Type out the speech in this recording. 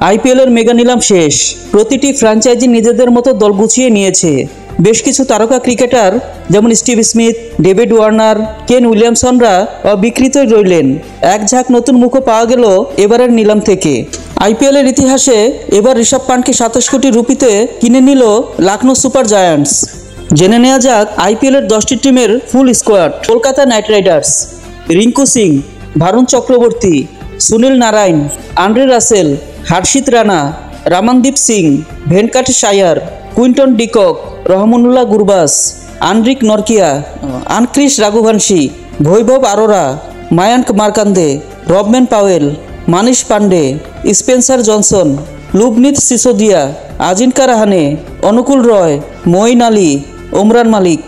আইপিএলের মেগা নিলাম শেষ। প্রতিটি ফ্র্যাঞ্চাইজি নিজেদের মতো দল গুছিয়ে নিয়েছে। বেশ কিছু তারকা ক্রিকেটার যেমন স্টিভ স্মিথ, ডেভিড ওয়ার্নার, কেন উইলিয়ামসনরা অবিকৃতই রইলেন। এক ঝাঁক নতুন মুখও পাওয়া গেল এবারের নিলাম থেকে। আইপিএলের ইতিহাসে এবার ঋষভ পান্টকে 27 কোটি রুপিতে কিনে নিল লখনৌ সুপার জায়ান্টস। জেনে নেওয়া যাক আইপিএলের 10টি টিমের full squad. Kolkata Knight Riders, Rinku Singh, Varun Chakravarthy, Sunil Narine, Andre Russell, Harshit Rana, Ramandeep Singh, Venkatesh Iyer, Quinton de Kock, Rahmanullah Gurbaz, Anrich Nortje, Angkrish Raghuvanshi, Vaibhav Arora, Mayank Markande, Rovman Powell, Manish Pandey, Spencer Johnson, Luvnith Sisodia, Ajinkya Rahane, Anukul Roy, Moeen Ali, Umran মালিক।